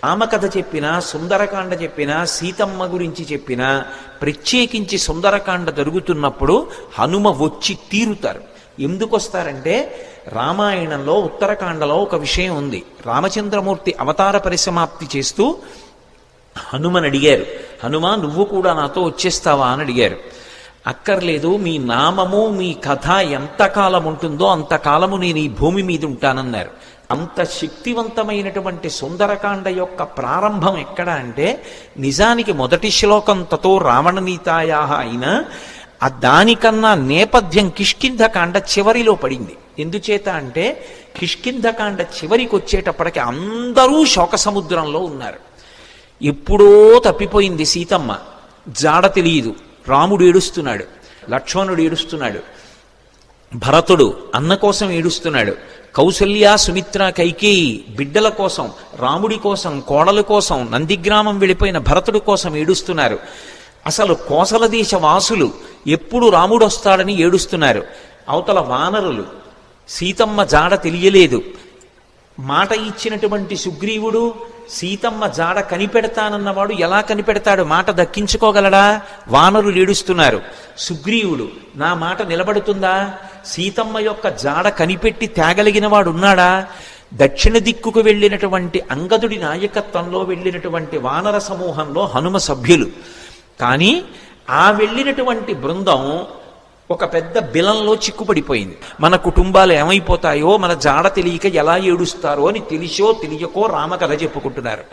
రామకథ చెప్పినా, సుందరకాండ చెప్పినా, సీతమ్మ గురించి చెప్పినా, ప్రత్యేకించి సుందరకాండ జరుగుతున్నప్పుడు హనుమ వచ్చి తీరుతారు. ఎందుకు వస్తారంటే, రామాయణంలో ఉత్తరకాండలో ఒక విషయం ఉంది. రామచంద్రమూర్తి అవతార పరిసమాప్తి చేస్తూ హనుమని అడిగారు, హనుమ నువ్వు కూడా నాతో వచ్చేస్తావా అని అడిగారు. అక్కర్లేదు, మీ నామము మీ కథ ఎంతకాలం ఉంటుందో అంతకాలము నేను ఈ భూమి మీద ఉంటానన్నారు. అంత శక్తివంతమైనటువంటి సుందరకాండ యొక్క ప్రారంభం ఎక్కడ అంటే, నిజానికి మొదటి శ్లోకం తతో రావణనీతాయా అయినా దానికన్నా నేపథ్యం కిష్కింధకాండ చివరిలో పడింది. ఎందుచేత అంటే, కిష్కింధకాండ చివరికి వచ్చేటప్పటికి అందరూ శోక సముద్రంలో ఉన్నారు. ఎప్పుడో తప్పిపోయింది సీతమ్మ, జాడ తెలియదు. రాముడు ఏడుస్తున్నాడు, లక్ష్మణుడు ఏడుస్తున్నాడు, భరతుడు అన్న కోసం ఏడుస్తున్నాడు, కౌసల్య సుమిత్ర కైకేయి బిడ్డల కోసం, రాముడి కోసం, కోడల కోసం, నందిగ్రామం వెళ్ళిపోయిన భరతుడి కోసం ఏడుస్తున్నారు. అసలు కోసల దేశ వాసులు ఎప్పుడు రాముడు వస్తాడని ఏడుస్తున్నారు. అవతల వానరులు సీతమ్మ జాడ తెలియలేదు. మాట ఇచ్చినటువంటి సుగ్రీవుడు సీతమ్మ జాడ కనిపెడతానన్నవాడు ఎలా కనిపెడతాడు? మాట దక్కించుకోగలడా? వానరులు ఏడుస్తున్నారు. సుగ్రీవుడు నా మాట నిలబడుతుందా? సీతమ్మ యొక్క జాడ కనిపెట్టి తేగలిగిన వాడు ఉన్నాడా? దక్షిణ దిక్కుకు వెళ్ళినటువంటి అంగదుడి నాయకత్వంలో వెళ్ళినటువంటి వానర సమూహంలో హనుమ సభ్యులు. కానీ ఆ వెళ్ళినటువంటి బృందం ఒక పెద్ద బిలంలో చిక్కుపడిపోయింది. మన కుటుంబాలు ఏమైపోతాయో, మన జాడ తెలియక ఎలా ఏడుస్తారో అని తెలిసో తెలియకో రామకథ చెప్పుకుంటున్నారు.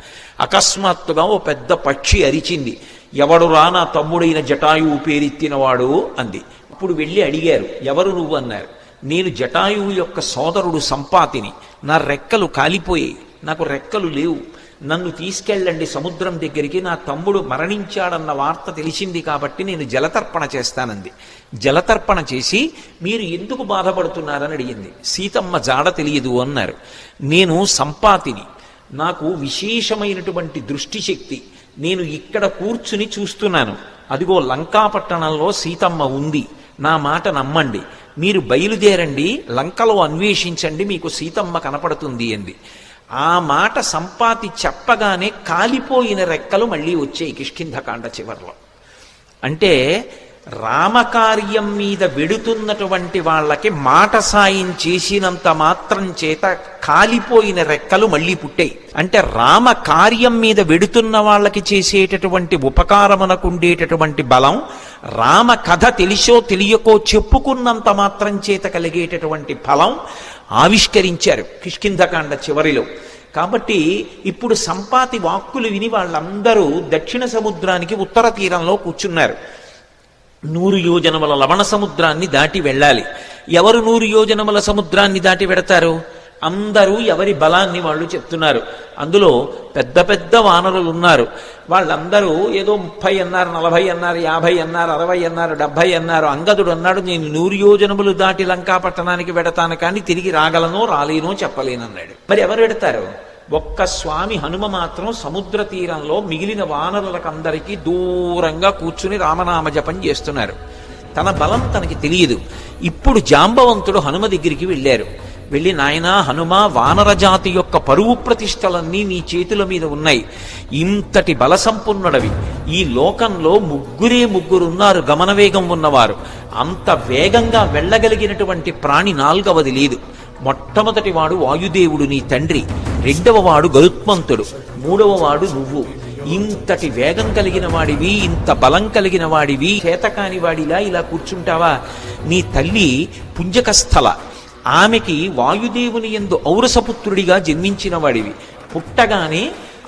అకస్మాత్తుగా ఓ పెద్ద పక్షి అరిచింది. ఎవడురా నా తమ్ముడైన జటాయువు పేరెత్తినవాడు అంది. అప్పుడు వెళ్ళి అడిగారు, ఎవరు నువ్వు అన్నారు. నేను జటాయువు యొక్క సోదరుడు సంపాతిని. నా రెక్కలు కాలిపోయాయి, నాకు రెక్కలు లేవు, నన్ను తీసుకెళ్ళండి సముద్రం దగ్గరికి, నా తమ్ముడు మరణించాడన్న వార్త తెలిసింది కాబట్టి నేను జలతర్పణ చేస్తానంది. జలతర్పణ చేసి మీరు ఎందుకు బాధపడుతున్నారని అడిగింది. సీతమ్మ జాడ తెలియదు అన్నారు. నేను సంపాతిని, నాకు విశేషమైనటువంటి దృష్టి శక్తి, నేను ఇక్కడ కూర్చుని చూస్తున్నాను, అదిగో లంకాపట్టణంలో సీతమ్మ ఉంది, నా మాట నమ్మండి, మీరు బయలుదేరండి, లంకలో అన్వేషించండి, మీకు సీతమ్మ కనపడుతుంది అంది. ఆ మాట సంపాతి చెప్పగానే కాలిపోయిన రెక్కలు మళ్ళీ వచ్చాయి కిష్కింధకాండ చివర్లో. అంటే రామకార్యం మీద వెడుతున్నటువంటి వాళ్ళకి మాట సాయం చేసినంత మాత్రం చేత కాలిపోయిన రెక్కలు మళ్ళీ పుట్టాయి. అంటే రామ కార్యం మీద వెడుతున్న వాళ్ళకి చేసేటటువంటి ఉపకారమునకు ఉండేటటువంటి బలం, రామ కథ తెలిసో తెలియకో చెప్పుకున్నంత మాత్రం చేత కలిగేటటువంటి ఫలం ఆవిష్కరించారు కిష్కింధకాండ చివరిలో. కాబట్టి ఇప్పుడు సంపాతి వాక్కులు విని వాళ్ళందరూ దక్షిణ సముద్రానికి ఉత్తర తీరంలో కూర్చున్నారు. 100 యోజనముల లవణ సముద్రాన్ని దాటి వెళ్ళాలి. ఎవరు 100 యోజనముల సముద్రాన్ని దాటి వెడతారు? అందరూ ఎవరి బలాన్ని వాళ్ళు చెప్తున్నారు. అందులో పెద్ద పెద్ద వానరులు ఉన్నారు. వాళ్ళందరూ ఏదో 30 అన్నారు, 40 అన్నారు, 50 అన్నారు, 60 అన్నారు, 70 అన్నారు. అంగదుడు అన్నాడు, నేను 100 యోజనములు దాటి లంకాపట్టణానికి వెడతాను, కానీ తిరిగి రాగలనో రాలేనో చెప్పలేనన్నాడు. మరి ఎవరు వెడతారు? ఒక్క స్వామి హనుమ మాత్రం సముద్ర తీరంలో మిగిలిన వానరులకందరికీ దూరంగా కూర్చుని రామనామ జపం చేస్తున్నారు. తన బలం తనకి తెలియదు. ఇప్పుడు జాంబవంతుడు హనుమ దగ్గరికి వెళ్ళారు. వెళ్ళి, నాయనా హనుమ, వానర జాతి యొక్క పరువు ప్రతిష్టలన్నీ నీ చేతుల మీద ఉన్నాయి, ఇంతటి బలసంపన్నుడవి, ఈ లోకంలో ముగ్గురున్నారు గమనవేగం ఉన్నవారు, అంత వేగంగా వెళ్ళగలిగినటువంటి ప్రాణి 4వది లేదు. మొట్టమొదటి వాడు వాయుదేవుడు నీ తండ్రి, 2వ వాడు గరుత్మంతుడు, 3వ వాడు నువ్వు. ఇంతటి వేగం కలిగిన వాడివి, ఇంత బలం కలిగిన వాడివి, చేతకాని వాడిలా ఇలా కూర్చుంటావా? నీ తల్లి పుంజకస్థల, ఆమెకి వాయుదేవుని యందు ఔరసపుత్రుడిగా జన్మించిన వాడివి. పుట్టగానే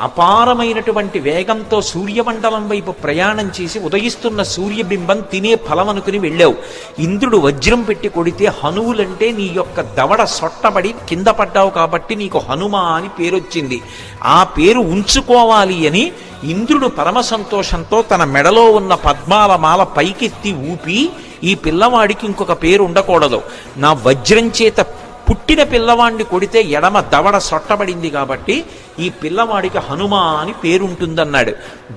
అపారమైనటువంటి వేగంతో సూర్యమండలం వైపు ప్రయాణం చేసి ఉదయిస్తున్న సూర్యబింబం తినే ఫలం అనుకుని వెళ్ళావు. ఇంద్రుడు వజ్రం పెట్టి కొడితే హనువులంటే నీ యొక్క దవడ సొట్టబడి కింద పడ్డావు కాబట్టి నీకు హనుమ అని పేరొచ్చింది. ఆ పేరు ఉంచుకోవాలి అని ఇంద్రుడు పరమ సంతోషంతో తన మెడలో ఉన్న పద్మాల మాల పైకెత్తి ఊపి, ఈ పిల్లవాడికి ఇంకొక పేరు ఉండకూడదు, నా వజ్రం చేత పుట్టిన పిల్లవాడిని కొడితే ఎడమ దవడ సొట్టబడింది కాబట్టి ఈ పిల్లవాడికి హనుమ అని పేరుంటుందన్నాడు.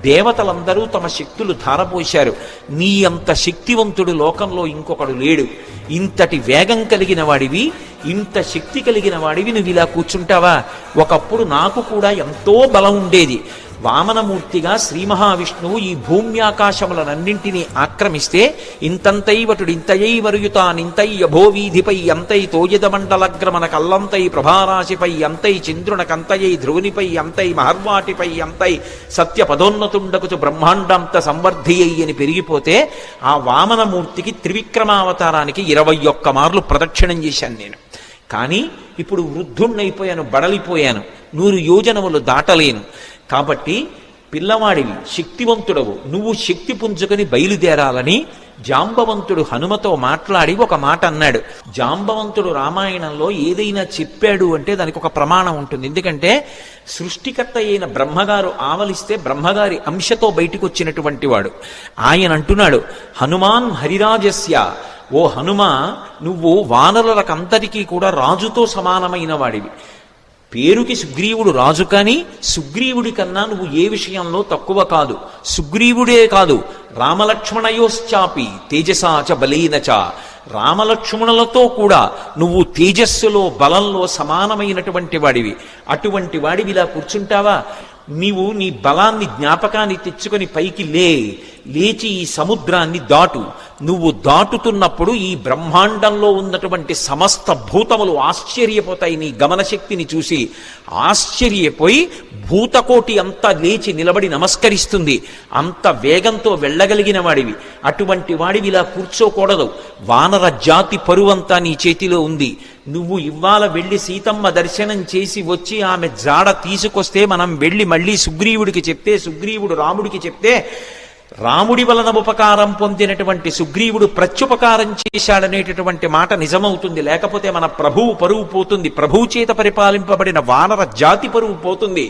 దేవతలందరూ తమ శక్తులు ధారపోశారు. నీ అంత శక్తివంతుడు లోకంలో ఇంకొకడు లేడు, ఇంతటి వేగం కలిగిన వాడివి, ఇంత శక్తి కలిగిన వాడివి నువ్వు ఇలా కూర్చుంటావా? ఒకప్పుడు నాకు కూడా ఎంతో బలం ఉండేది. వామనమూర్తిగా శ్రీ మహావిష్ణువు ఈ భూమ్యాకాశములనన్నింటినీ ఆక్రమిస్తే ఇంతంతైవటుడు ఇంతయై వరుయుతానింతై యభోవీధిపై అంతై తోయదమండలగ్రమణ కల్లంతై ప్రభారాశిపై అంతై చంద్రునకంతయై ధ్రువునిపై అంతై మహర్వాటిపై అంతై సత్యపదోన్నతుండకుచు బ్రహ్మాండంత సంవర్ధియ్యి అని పెరిగిపోతే ఆ వామనమూర్తికి త్రివిక్రమావతారానికి 21 మార్లు ప్రదక్షిణం చేశాను నేను. కానీ ఇప్పుడు వృద్ధుణ్ణైపోయాను, బడలిపోయాను, 100 యోజనములు దాటలేను. కాబట్టి పిల్లవాడివి, శక్తివంతుడవు, నువ్వు శక్తి పుంజుకొని బయలుదేరాలని జాంబవంతుడు హనుమతో మాట్లాడి ఒక మాట అన్నాడు. జాంబవంతుడు రామాయణంలో ఏదైనా చెప్పాడు అంటే దానికి ఒక ప్రమాణం ఉంటుంది. ఎందుకంటే సృష్టికర్త అయిన బ్రహ్మగారు ఆవలిస్తే బ్రహ్మగారి అంశతో బయటికి వచ్చినటువంటి వాడు. ఆయన అంటున్నాడు, హనుమాన్ హరిరాజస్య, ఓ హనుమ, నువ్వు వానరులకంతటికీ కూడా రాజుతో సమానమైన వాడివి. పేరుకి సుగ్రీవుడు రాజు, కానీ సుగ్రీవుడి కన్నా నువ్వు ఏ విషయంలో తక్కువ కాదు. సుగ్రీవుడే కాదు, రామలక్ష్మణయోశ్చాపి తేజసాచ బలీనచ, రామలక్ష్మణులతో కూడా నువ్వు తేజస్సులో బలంలో సమానమైనటువంటి వాడివి. అటువంటి వాడివి ఇలా కూర్చుంటావా? నీవు నీ బలాన్ని జ్ఞాపకాన్ని తెచ్చుకొని పైకి లేచి ఈ సముద్రాన్ని దాటు. నువ్వు దాటుతున్నప్పుడు ఈ బ్రహ్మాండంలో ఉన్నటువంటి సమస్త భూతములు ఆశ్చర్యపోతాయి నీ గమనశక్తిని చూసి. ఆశ్చర్యపోయి భూతకోటి అంతా లేచి నిలబడి నమస్కరిస్తుంది. అంత వేగంతో వెళ్ళగలిగిన వాడివి. అటువంటి వాడివి ఇలా కూర్చోకూడదు. వానర జాతి పరువంతా నీ చేతిలో ఉంది. నువ్వు ఇవాళ వెళ్ళి సీతమ్మ దర్శనం చేసి వచ్చి ఆమె జాడ తీసుకొస్తే మనం వెళ్ళి మళ్ళీ సుగ్రీవుడికి చెప్తే, సుగ్రీవుడు రాముడికి చెప్తే, రాముడి వలన ఉపకారం పొందినటువంటి సుగ్రీవుడు ప్రత్యుపకారం చేశాడనేటటువంటి మాట నిజమవుతుంది. లేకపోతే మన ప్రభువు పరువు పోతుంది. ప్రభువు చేత పరిపాలింపబడిన వానర జాతి పరువు పోతుంది.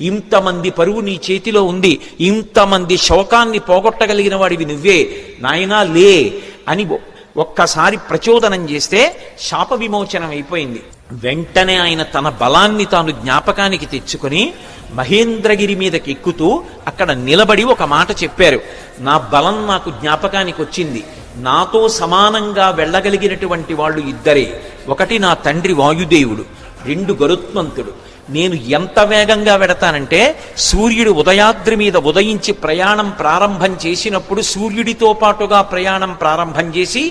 ఇంతమంది పరువు నీ చేతిలో ఉంది. ఇంతమంది శోకాన్ని పోగొట్టగలిగిన వాడివి నువ్వే. నాయనా లే అని ఒక్కసారి ప్రచోదనం చేస్తే శాప విమోచనం అయిపోయింది. వెంటనే ఆయన తన బలాన్ని తాను జ్ఞాపకానికి తెచ్చుకొని మహేంద్రగిరి మీదకి ఎక్కుతూ అక్కడ నిలబడి ఒక మాట చెప్పారు. నా బలం నాకు జ్ఞాపకానికి వచ్చింది. నాతో సమానంగా వెళ్ళగలిగినటువంటి వాళ్ళు ఇద్దరే. ఒకటి నా తండ్రి వాయుదేవుడు, 2 గరుత్మంతుడు. నేను ఎంత వేగంగా వెడతానంటే సూర్యుడు ఉదయాద్రి మీద ఉదయించి ప్రయాణం ప్రారంభం చేసినప్పుడు సూర్యుడితో పాటుగా ప్రయాణం ప్రారంభం చేసి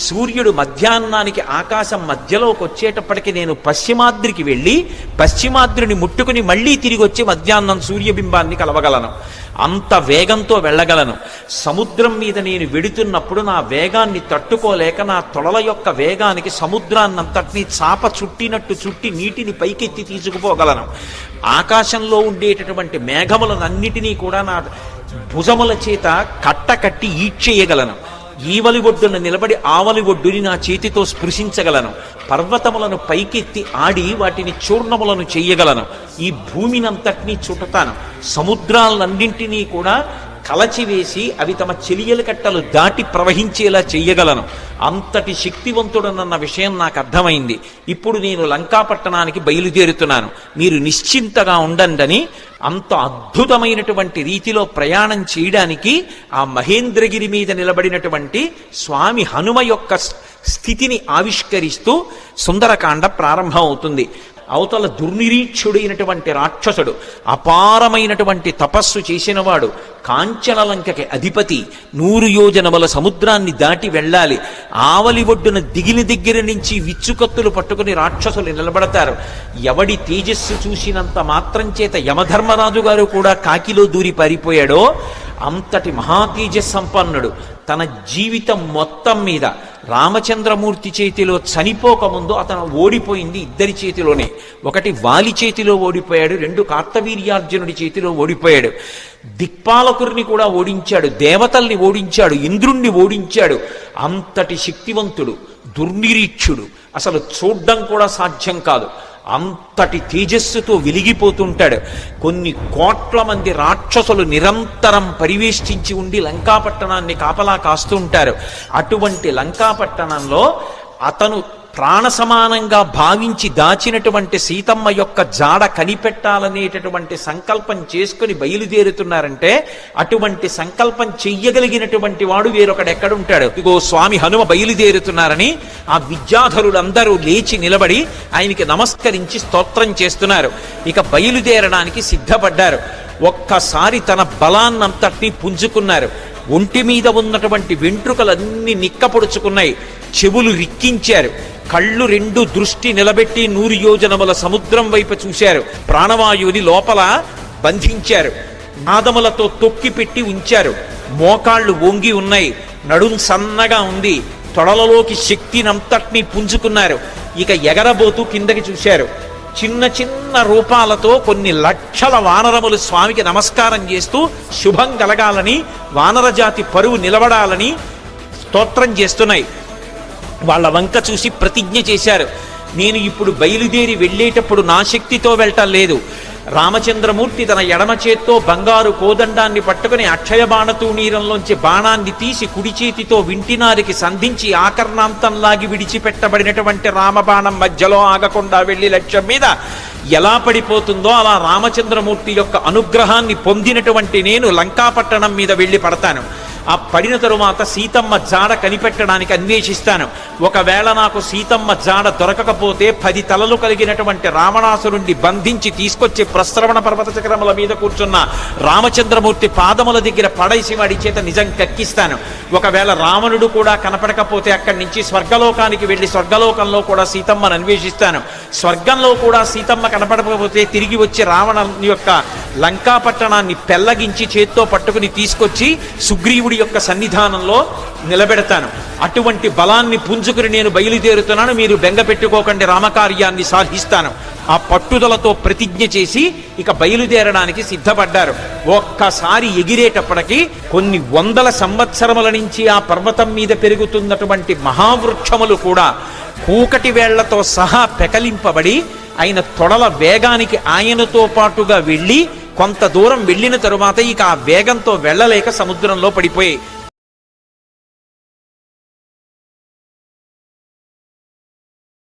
సూర్యుడు మధ్యాహ్నానికి ఆకాశం మధ్యలోకి వచ్చేటప్పటికి నేను పశ్చిమాద్రికి వెళ్ళి పశ్చిమాద్రిని ముట్టుకుని మళ్ళీ తిరిగి వచ్చి మధ్యాహ్నం సూర్యబింబాన్ని కలవగలను. అంత వేగంతో వెళ్ళగలను. సముద్రం మీద నేను వెడుతున్నప్పుడు నా వేగాన్ని తట్టుకోలేక నా తొడల యొక్క వేగానికి సముద్రాన్నంతటినీ చాప చుట్టినట్టు చుట్టి నీటిని పైకెత్తి తీసుకుపోగలను. ఆకాశంలో ఉండేటటువంటి మేఘములనన్నిటినీ కూడా నా భుజముల చేత కట్టి ఈడ్చేయగలను. ఈవలి ఒడ్డున నిలబడి ఆవలి ఒడ్డుని నా చేతితో స్పృశించగలను. పర్వతములను పైకెత్తి ఆడి వాటిని చూర్ణములను చెయ్యగలను. ఈ భూమినంతటినీ చుట్టతాను. సముద్రాలన్నింటినీ కూడా కలచివేసి అవి తమ చెలియల కట్టలు దాటి ప్రవహించేలా చెయ్యగలను. అంతటి శక్తివంతుడనన్న విషయం నాకు అర్థమైంది. ఇప్పుడు నేను లంకాపట్టణానికి బయలుదేరుతున్నాను, మీరు నిశ్చింతగా ఉండండి. అంత అద్భుతమైనటువంటి రీతిలో ప్రయాణం చేయడానికి ఆ మహేంద్రగిరి మీద నిలబడినటువంటి స్వామి హనుమ యొక్క స్థితిని ఆవిష్కరిస్తూ సుందరకాండ ప్రారంభం అవుతుంది. అవతల దుర్నిరీక్షుడైనటువంటి రాక్షసుడు, అపారమైనటువంటి తపస్సు చేసినవాడు, కాంచనలంకకి అధిపతి, 100 యోజనముల సముద్రాన్ని దాటి వెళ్ళాలి. ఆవలి ఒడ్డున దిగిన దగ్గర నుంచి విచ్చుకత్తులు పట్టుకుని రాక్షసులు నిలబడతారు. ఎవడి తేజస్సు చూసినంత మాత్రం చేత యమధర్మరాజు గారు కూడా కాకిలో దూరి పారిపోయాడో అంతటి మహాతేజస్సంపన్నుడు. తన జీవితం మొత్తం మీద రామచంద్రమూర్తి చేతిలో చనిపోకముందు అతను ఓడిపోయింది 2 చేతిలోనే. ఒకటి వాలి చేతిలో ఓడిపోయాడు, 2 కార్తవీర్యార్జునుడి చేతిలో ఓడిపోయాడు. దిక్పాలకుడిని కూడా ఓడించాడు, దేవతల్ని ఓడించాడు, ఇంద్రుణ్ణి ఓడించాడు. అంతటి శక్తివంతుడు, దుర్నిరీక్షుడు, అసలు చూడ్డం కూడా సాధ్యం కాదు. అంతటి తేజస్సుతో వెలిగిపోతుంటాడు. కొన్ని కోట్ల మంది రాక్షసులు నిరంతరం పరివేష్టించి ఉండి లంకాపట్టణాన్ని కాపలా కాస్తూ ఉంటారు. అటువంటి లంకాపట్టణంలో అతను ప్రాణ సమానంగా భావించి దాచినటువంటి సీతమ్మ యొక్క జాడ కనిపెట్టాలనేటటువంటి సంకల్పం చేసుకుని బయలుదేరుతున్నారంటే అటువంటి సంకల్పం చెయ్యగలిగినటువంటి వాడు వేరొకడెక్కడుంటాడు? ఇగో స్వామి హనుమ బయలుదేరుతున్నారని ఆ విద్యాధరులందరూ లేచి నిలబడి ఆయనకి నమస్కరించి స్తోత్రం చేస్తున్నారు. ఇక బయలుదేరడానికి సిద్ధపడ్డారు. ఒక్కసారి తన బలాన్నంతటినీ పుంజుకున్నారు. ఒంటి మీద ఉన్నటువంటి వెంట్రుకలన్నీ నిక్కపొడుచుకున్నాయి. చెవులు రిక్కించారు. కళ్ళు రెండు దృష్టి నిలబెట్టి 100 యోజనముల సముద్రం వైపు చూశారు. ప్రాణవాయువుని లోపల బంధించారు. నాదములతో తొక్కి పెట్టి ఉంచారు. మోకాళ్ళు వంగి ఉన్నాయి. నడుం సన్నగా ఉంది. తొడలలోకి శక్తినంతటినీ పుంజుకున్నారు. ఇక ఎగరబోతూ కిందకి చూశారు. చిన్న చిన్న రూపాలతో కొన్ని లక్షల వానరములు స్వామికి నమస్కారం చేస్తూ శుభం కలగాలని, వానరజాతి పరువు నిలబడాలని స్తోత్రం చేస్తున్నాయి. వాళ్ళ వంక చూసి ప్రతిజ్ఞ చేశారు. నేను ఇప్పుడు బయలుదేరి వెళ్ళేటప్పుడు నా శక్తితో వెళ్ళటం లేదు. రామచంద్రమూర్తి తన ఎడమ చేత్తో బంగారు కోదండాన్ని పట్టుకుని అక్షయ బాణతూణీరంలోంచి బాణాన్ని తీసి కుడి చేతితో వింటినారికి సంధించి ఆకర్ణాంతంలాగి విడిచిపెట్టబడినటువంటి రామబాణం మధ్యలో ఆగకుండా వెళ్లి లక్ష్యం మీద ఎలా పడిపోతుందో అలా రామచంద్రమూర్తి యొక్క అనుగ్రహాన్ని పొందినటువంటి నేను లంకాపట్టణం మీద వెళ్ళి పడతాను. ఆ పడిన తరువాత సీతమ్మ జాడ కనిపెట్టడానికి అన్వేషిస్తాను. ఒకవేళ నాకు సీతమ్మ జాడ దొరకకపోతే 10 తలలు కలిగినటువంటి రావణాసురుణ్ణి బంధించి తీసుకొచ్చి ప్రస్రవణ పర్వత చక్రముల మీద కూర్చున్న రామచంద్రమూర్తి పాదముల దగ్గర పడేసి వాడి చేత నిజం కక్కిస్తాను. ఒకవేళ రావణుడు కూడా కనపడకపోతే అక్కడి నుంచి స్వర్గలోకానికి వెళ్ళి స్వర్గలోకంలో కూడా సీతమ్మను అన్వేషిస్తాను. స్వర్గంలో కూడా సీతమ్మ కనపడకపోతే తిరిగి వచ్చి రావణ యొక్క లంకాపట్టణాన్ని పెళ్లగించి చేత్తో పట్టుకుని తీసుకొచ్చి సుగ్రీవుడి యొక్క సన్నిధానంలో నిలబెడతాను. అటువంటి బలాన్ని పుంజుకుని నేను బయలుదేరుతున్నాను. మీరు బెంగ పెట్టుకోకండి, రామకార్యాన్ని సాధిస్తాను. ఆ పట్టుదలతో ప్రతిజ్ఞ చేసి ఇక బయలుదేరడానికి సిద్ధపడ్డారు. ఒక్కసారి ఎగిరేటప్పటికి కొన్ని 100 సంవత్సరముల నుంచి ఆ పర్వతం మీద పెరుగుతున్నటువంటి మహావృక్షములు కూడా కూకటి వేళ్లతో సహా పెకలింపబడి ఆయన తొడల వేగానికి ఆయనతో పాటుగా వెళ్ళి కొంత దూరం వెళ్ళిన తరువాత ఇక ఆ వేగంతో వెళ్ళలేక సముద్రంలో పడిపోయి